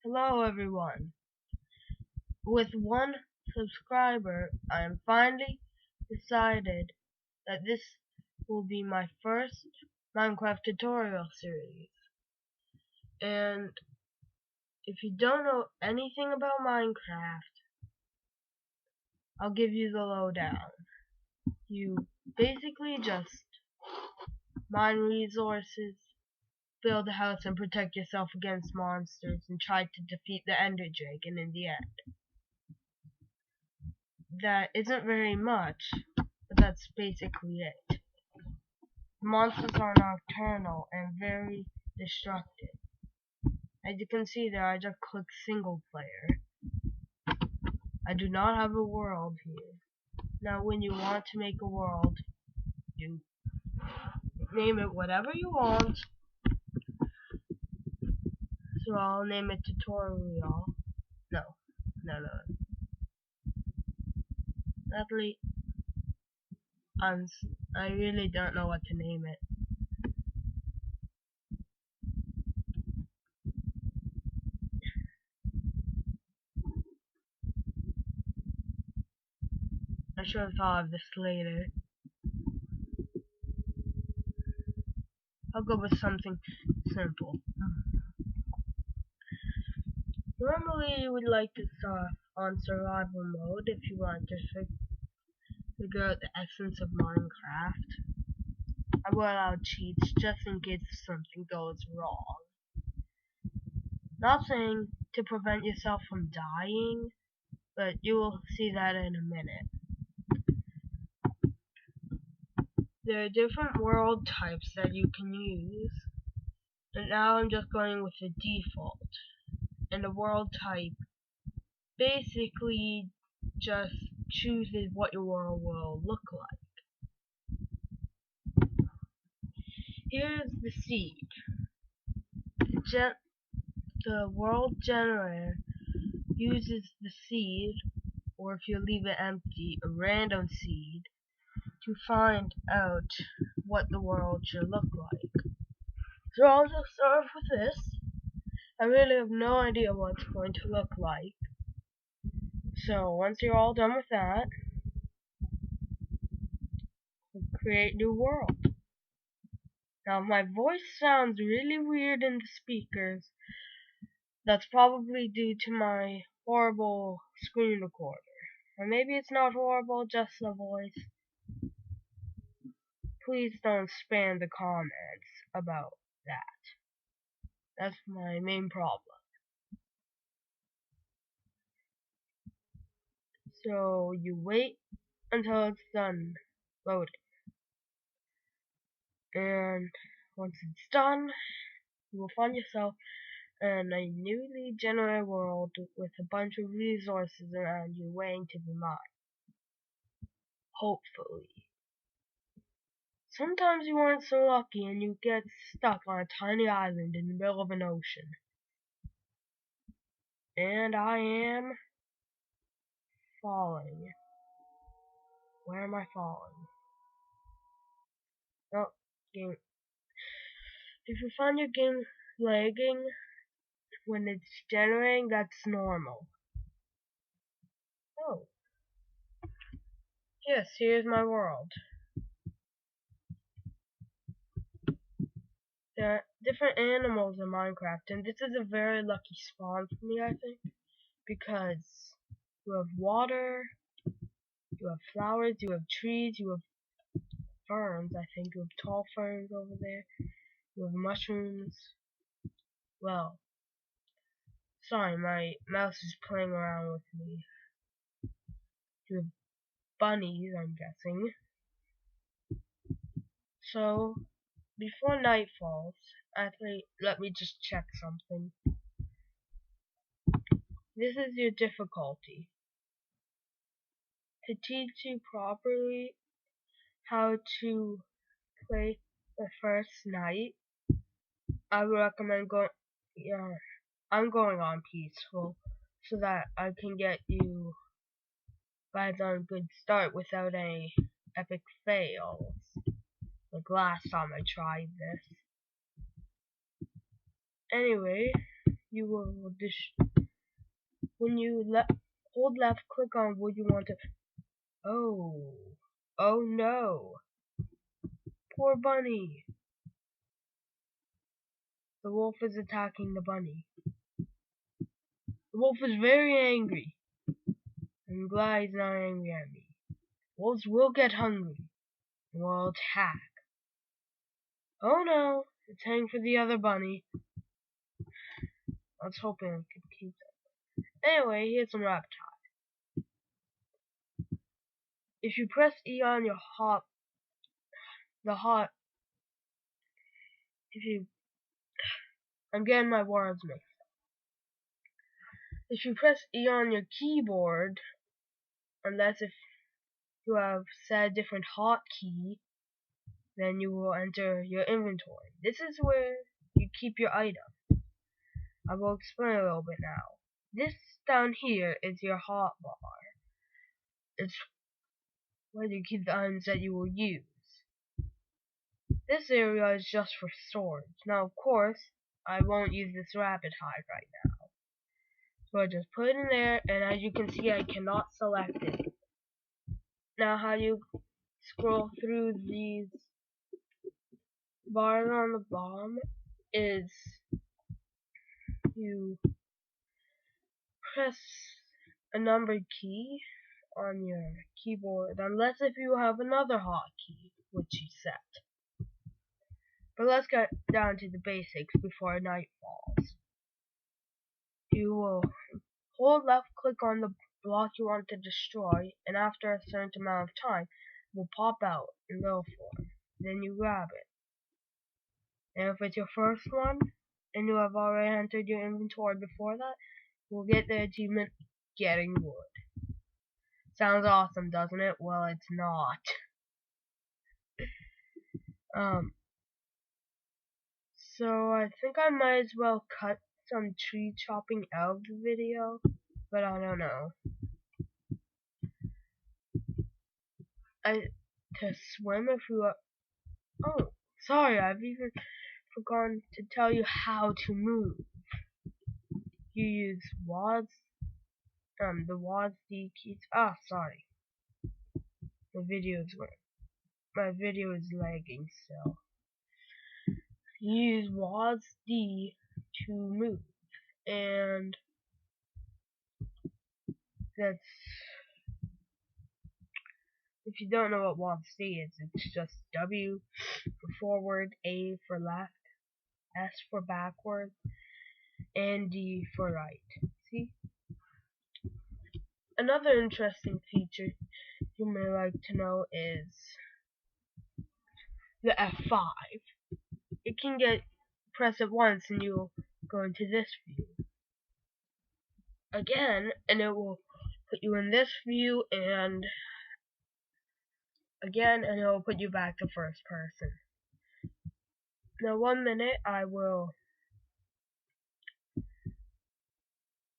Hello everyone. With one subscriber, I am finally decided that this will be my first Minecraft tutorial series. And if you don't know anything about Minecraft, I'll give you the lowdown. You basically just mine resources, build a house and protect yourself against monsters and try to defeat the Ender Dragon in the end. That isn't very much, but that's basically it. Monsters are nocturnal and very destructive. As you can see there, I just clicked single player. I do not have a world here. Now when you want to make a world, you name it whatever you want. So I'll name it tutorial. No. Sadly, I really don't know what to name it. I should have thought of this later. I'll go with something simple. Normally you would like to start on survival mode if you want to figure out the essence of Minecraft. I will allow cheats just in case something goes wrong. Not saying to prevent yourself from dying, but you will see that in a minute. There are different world types that you can use, and now I'm just going with the default. And the world type basically just chooses what your world will look like. Here's the seed. The world generator uses the seed, or if you leave it empty, a random seed, to find out what the world should look like. So I'll just start with this. I really have no idea what it's going to look like. So once you're all done with that, we'll create new world. Now if my voice sounds really weird in the speakers, that's probably due to my horrible screen recorder. Or maybe it's not horrible, just the voice. Please don't spam the comments about that. That's my main problem. So you wait until it's done loading. And once it's done, you will find yourself in a newly generated world with a bunch of resources around you waiting to be mined. Hopefully. Sometimes you aren't so lucky and you get stuck on a tiny island in the middle of an ocean. And I am falling. Where am I falling? Oh, game. If you find your game lagging when it's generating, that's normal. Oh. Yes, here's my world. There are different animals in Minecraft, and this is a very lucky spawn for me, I think, because you have water, you have flowers, you have trees, you have ferns, I think you have tall ferns over there, you have mushrooms. Well, sorry, my mouse is playing around with me. You have bunnies, I'm guessing. So, before night falls, actually, let me just check something. This is your difficulty. To teach you properly how to play the first night, I would recommend I'm going on peaceful so that I can get you guys on a good start without any epic fails. Like last time I tried this. Anyway, you will when you hold left click on what you want to. Oh no, poor bunny. The wolf is attacking the bunny. The wolf is very angry. I'm glad he's not angry at me. Wolves will get hungry and will attack. Oh no, it's heading for the other bunny. I was hoping I could keep them. Anyway, here's some rabbit hide. If you press E on your I'm getting my words mixed. If you press E on your keyboard, unless if you have set a different hotkey, then you will enter your inventory. This is where you keep your item. I will explain a little bit now. This down here is your hotbar. It's where you keep the items that you will use. This area is just for storage. Now, of course, I won't use this rabbit hide right now. So I just put it in there, and as you can see, I cannot select it. Now, how you scroll through these bars on the bottom is you press a numbered key on your keyboard, unless if you have another hotkey, which you set. But let's get down to the basics before night falls. You will hold left click on the block you want to destroy, and after a certain amount of time, it will pop out in little form. Then you grab it. And if it's your first one, and you have already entered your inventory before that, you'll get the achievement Getting Wood. Sounds awesome, doesn't it? Well, it's not. So I think I might as well cut some tree chopping out of the video, but I don't know. To swim if you are. Oh, sorry, I've even forgotten to tell you how to move. You use WASD, the WASD keys. Ah, sorry. My video is lagging still. You use WASD to move, and that's. If you don't know what WASD is, it's just W for forward, A for left, S for backward, and D for right. See? Another interesting feature you may like to know is the F5. It can press it once and you'll go into this view again, and it will put you in this view, and again, and it will put you back to first person. Now 1 minute, actually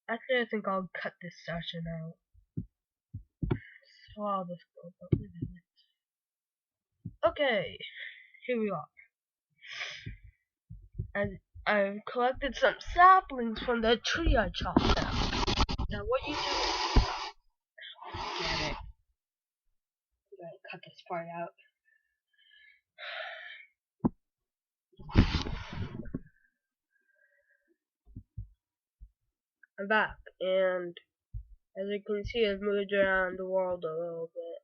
I think I'll cut this session out. So I'll just go about with it. Okay, here we are. And I've collected some saplings from the tree I chopped down. Now what you do is, get it. I'm gonna cut this part out. I'm back, and as you can see, I've moved around the world a little bit.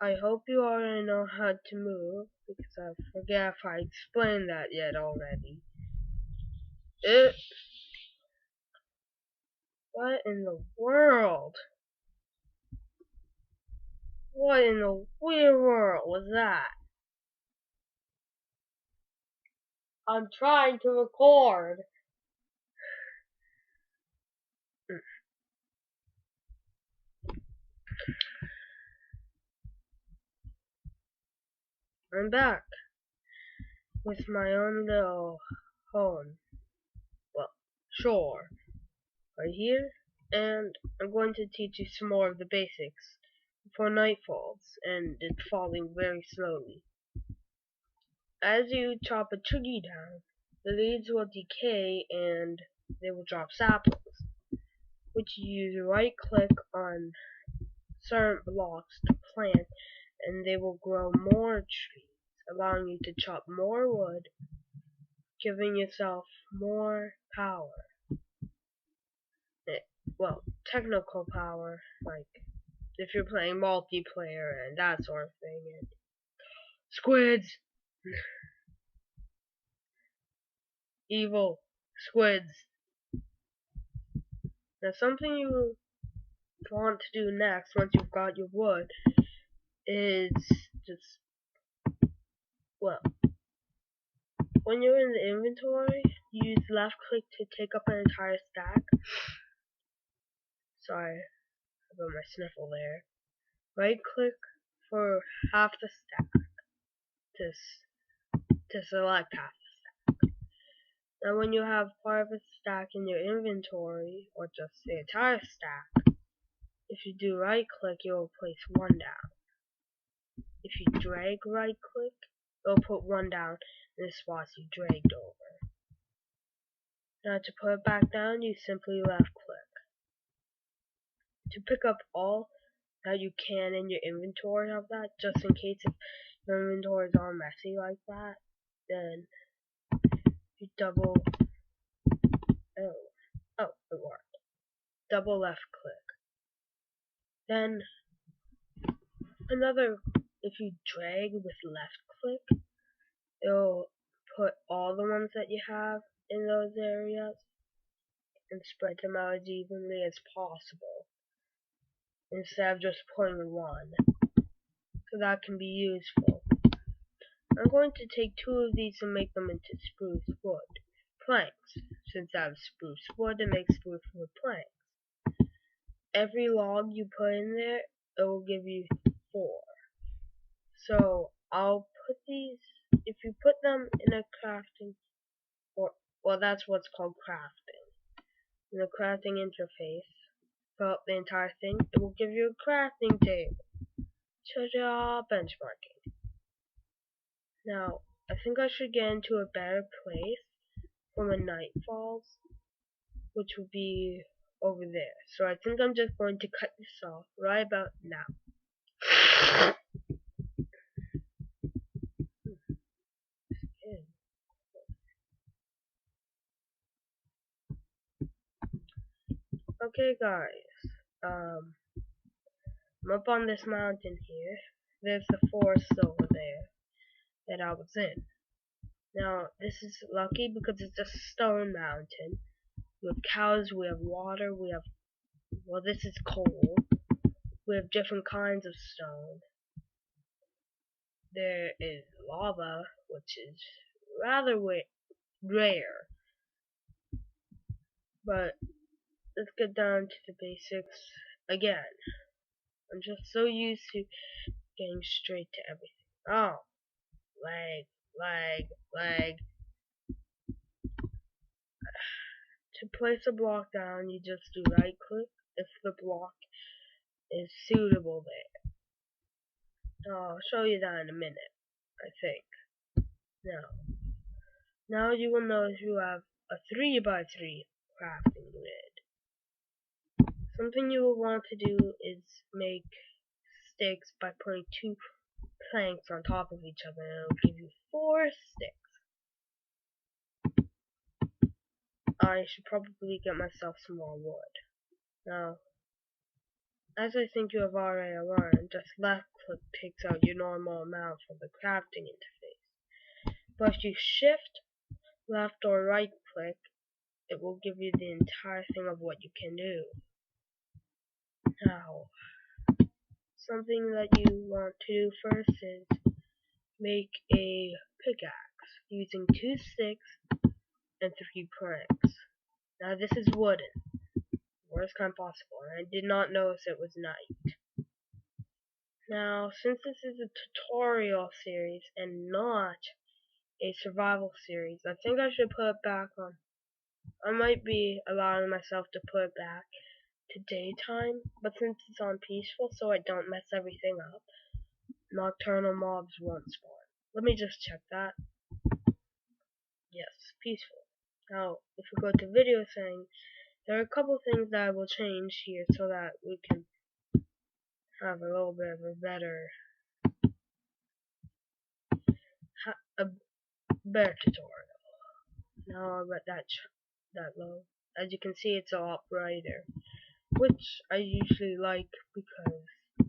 I hope you already know how to move, because I forget if I explained that yet already. What in the world? What in the weird world was that? I'm trying to record. I'm back with my own little home. Well, shore. Right here. And I'm going to teach you some more of the basics before night falls, and it's falling very slowly. As you chop a tree down, the leaves will decay and they will drop saplings, which you use right click on certain blocks to plant, and they will grow more trees, allowing you to chop more wood, giving yourself more power. Well, technical power, like if you're playing multiplayer and that sort of thing. And squids! Evil squids. Now something you want to do next once you've got your wood is just, well, when you're in the inventory, you use left click to take up an entire stack. Sorry about my sniffle there. Right click for half the stack to select half the stack. Now when you have part of a stack in your inventory, or just the entire stack, if you do right click, it will place one down. If you drag right click, it will put one down in the spots you dragged over. Now to put it back down, you simply left click. To pick up all that you can in your inventory of that, just in case if your inventory is all messy like that, then you double, it worked. Double left click. Then if you drag with left click, it'll put all the ones that you have in those areas and spread them out as evenly as possible, instead of just putting one. So that can be useful. I'm going to take two of these and make them into spruce wood planks. Since I have spruce wood, it makes spruce wood planks. Every log you put in there, it will give you 4. So I'll put these, if you put them in a crafting, well, that's what's called crafting. In the crafting interface, fill up the entire thing, it will give you a crafting table. Shows you all benchmarking. Now, I think I should get into a better place for when night falls, which will be over there. So I think I'm just going to cut this off right about now. Okay guys, I'm up on this mountain here. There's the forest over there that I was in. Now, this is lucky because it's a stone mountain. We have cows, we have water, we have, well, this is coal. We have different kinds of stone. There is lava, which is rather rare. But let's get down to the basics again. I'm just so used to getting straight to everything. Oh, lag. To place a block down, you just do right click if the block is suitable there. I'll show you that in a minute, I think. Now you will notice you have a 3x3 crafting grid. Something you will want to do is make sticks by putting 2 planks on top of each other, and it'll give you 4 sticks. I should probably get myself some more wood. Now, as I think you have already learned, just left click takes out your normal amount from the crafting interface. But if you shift, left or right click, it will give you the entire thing of what you can do. Now, something that you want to do first is make a pickaxe using 2 sticks and 3 planks. Now this is wooden, worst kind possible, and I did not notice it was night. Now, since this is a tutorial series and not a survival series, I think I should put it back on. I might be allowing myself to put it back to daytime, but since it's on peaceful so I don't mess everything up, nocturnal mobs won't spawn. Let me just check that. Yes, peaceful. Now, if we go to video settings, there are a couple things that I will change here so that we can have a little bit of a better tutorial. Now I'll let that load. As you can see, it's all up brighter, which I usually like because a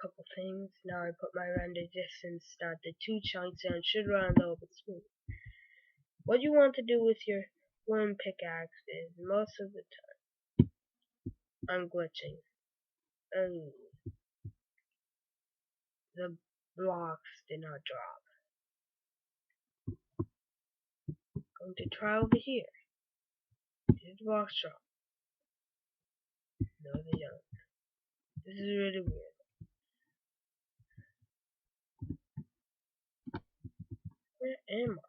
couple things. Now I put my render distance down to 2 chunks and it should run a little bit smooth. What you want to do with your wooden pickaxe is most of the time I'm glitching. Oh, the blocks did not drop. Going to try over here. Did the blocks drop? No, they don't. This is really weird. Where am I?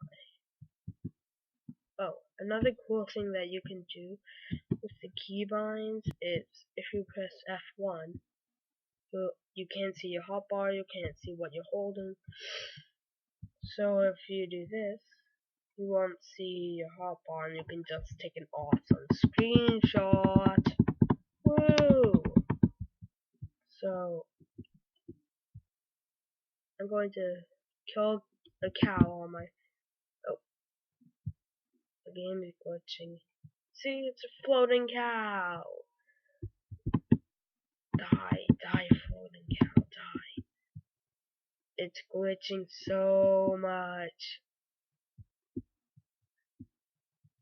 Oh, another cool thing that you can do with the keybinds is if you press F1, you can't see your hotbar, you can't see what you're holding. So if you do this, you won't see your hotbar and you can just take an awesome screenshot. Woo! So I'm going to kill a cow on my... Oh, the game is glitching. See, it's a floating cow. Die, floating cow, die. It's glitching so much.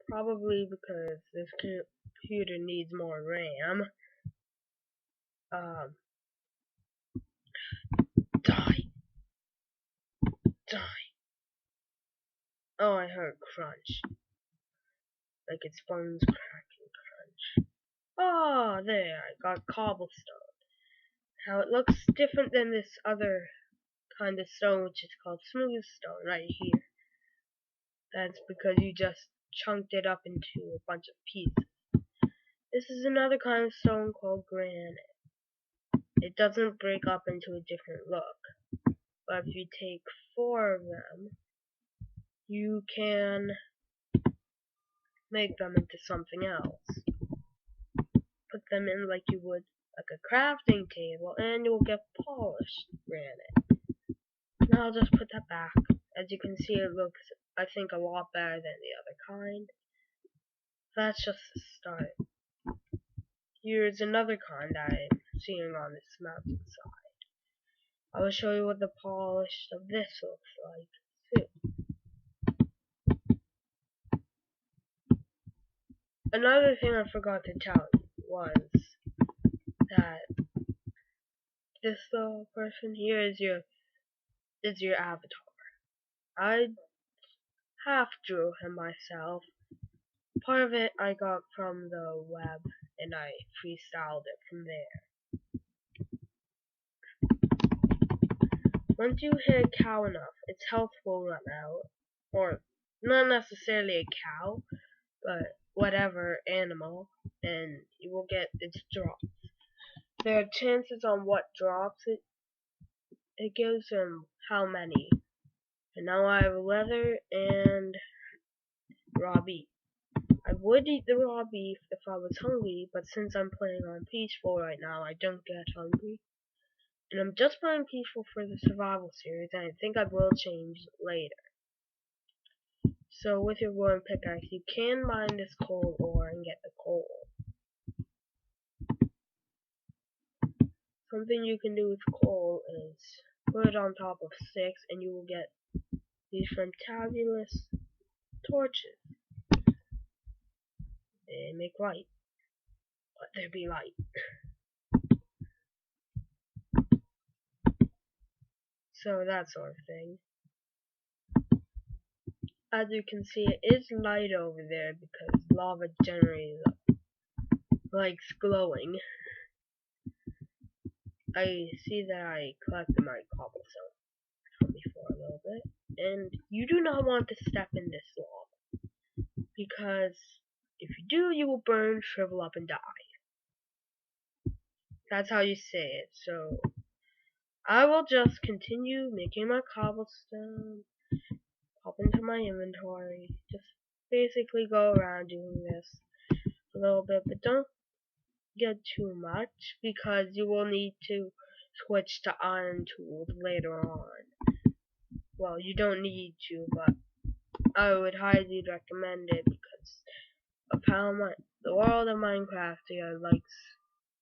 Probably because this computer needs more RAM. Die. Oh, I heard crunch. Like its bones cracking crunch. Oh, there, I got cobblestone. Now it looks different than this other kind of stone, which is called smooth stone right here. That's because you just chunked it up into a bunch of pieces. This is another kind of stone called granite. It doesn't break up into a different look. But if you take 4 of them, you can make them into something else. Put them in like you would like a crafting table and you'll get polished granite. Now I'll just put that back. As you can see, it looks, I think, a lot better than the other kind. That's just the start. Here's another kind I'm seeing on this mountainside. I will show you what the polish of this looks like too. Another thing I forgot to tell you was that this little person here is your avatar. I half drew him myself. Part of it I got from the web and I freestyled it from there. Once you hit a cow enough, its health will run out. Or not necessarily a cow, but whatever animal, and you will get its drops. There are chances on what drops it gives and how many. And now I have leather and raw beef. I would eat the raw beef if I was hungry, but since I'm playing on peaceful right now, I don't get hungry. And I'm just playing peaceful for the survival series, and I think I will change later. So with your wooden pickaxe, you can mine this coal ore and get the coal. Something you can do with coal is put it on top of sticks, and you will get these fantabulous torches. They make light. Let there be light. So that sort of thing. As you can see, it is light over there because lava generally likes glowing. I see that I collected my cobblestone from before a little bit, and you do not want to step in this lava because if you do, you will burn, shrivel up, and die. That's how you say it. So I will just continue making my cobblestone. hop into my inventory. Just basically go around doing this a little bit, but don't get too much because you will need to switch to iron tools later on. Well, you don't need to, but I would highly recommend it because of how the world of Minecraft likes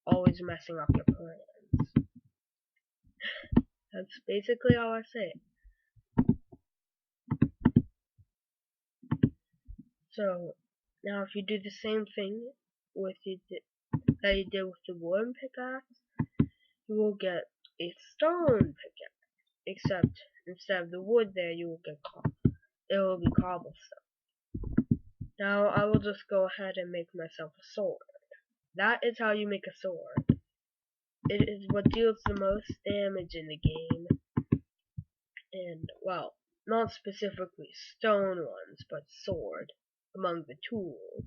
always messing up your plans. That's basically all I say. So now if you do the same thing with that you did with the wooden pickaxe, you will get a stone pickaxe. Except instead of the wood there, you will get it will be cobblestone. Now I will just go ahead and make myself a sword. That is how you make a sword. It is what deals the most damage in the game. And, well, not specifically stone ones, but sword among the tools.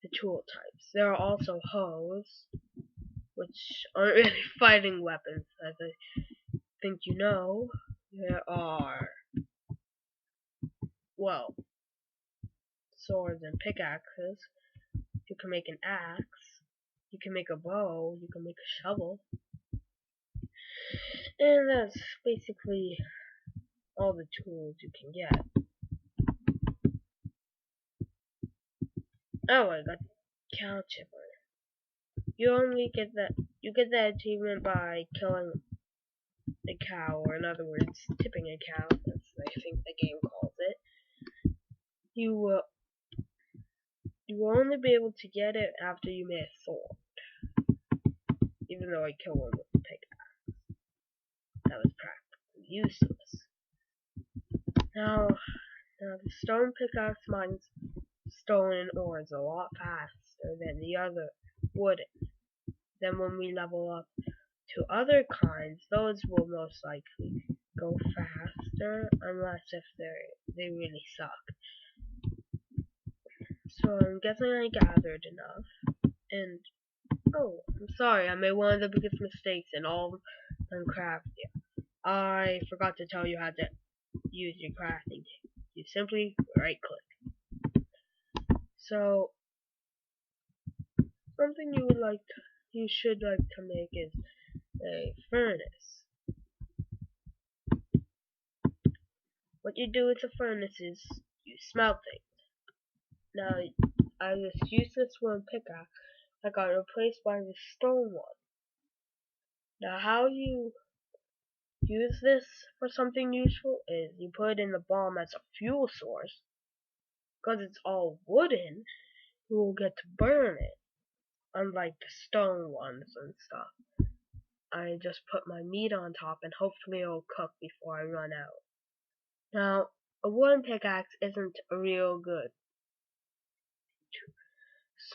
The tool types. There are also hoes, which aren't really fighting weapons, as I think you know. There are, well, swords and pickaxes. You can make an axe. You can make a bow. You can make a shovel. And that's basically all the tools you can get. Oh, I got cow chipper. You get that achievement by killing a cow, or in other words, tipping a cow, as I think the game calls it. You will only be able to get it after you make a sword. Even though I killed one with a pickaxe. That was practically useless. Now the stone pickaxe mines stone and ores a lot faster than the other wooden. Then when we level up to other kinds, those will most likely go faster, unless if they really suck. So I'm guessing I gathered enough, and oh, I'm sorry, I made one of the biggest mistakes in all of Minecraft. I forgot to tell you how to use your crafting table. You simply right click. So something you should like to make is a furnace. What you do with a furnace is you smelt things. Now I just used this one pickaxe that got replaced by the stone one. Now how you use this for something useful is you put it in the bomb as a fuel source. Because it's all wooden, you will get to burn it. Unlike the stone ones and stuff. I just put my meat on top and hopefully it'll cook before I run out. Now, a wooden pickaxe isn't a real good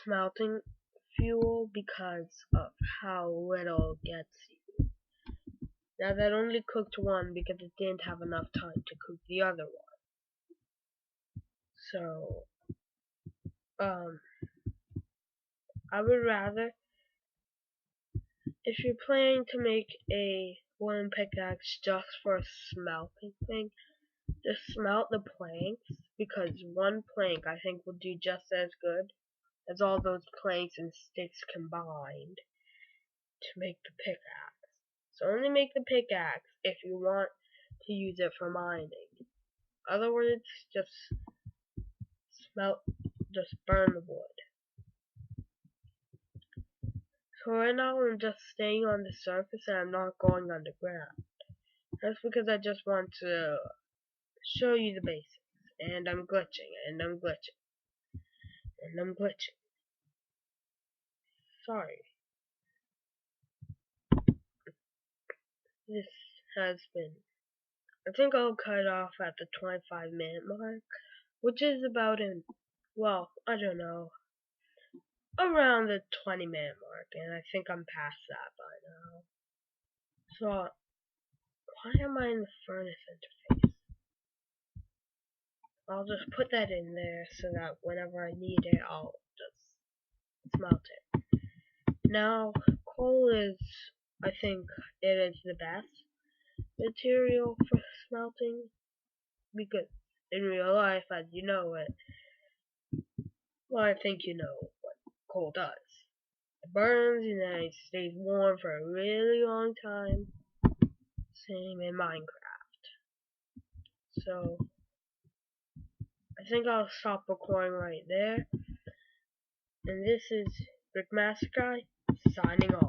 smelting fuel because of how little it gets you. Now that only cooked one because it didn't have enough time to cook the other one. So, I would rather, if you're planning to make a wooden pickaxe just for a smelting thing, just smelt the planks, because one plank I think will do just as good as all those planks and sticks combined to make the pickaxe. So only make the pickaxe if you want to use it for mining. In other words, just burn the wood. So right now I'm just staying on the surface and I'm not going underground. That's because I just want to show you the basics. And I'm glitching, and I'm glitching, and I'm glitching. Sorry. This has been, I think I'll cut off at the 25-minute mark, which is about well, I don't know, around the 20-minute mark, and I think I'm past that by now. So, why am I in the furnace interface? I'll just put that in there so that whenever I need it, I'll just smelt it. Now, coal is, I think, it is the best material for smelting because in real life as you know it. Well, I think you know what coal does. It burns and then it stays warm for a really long time. Same in Minecraft. So, I think I'll stop recording right there. And this is Brick Master Guy signing off.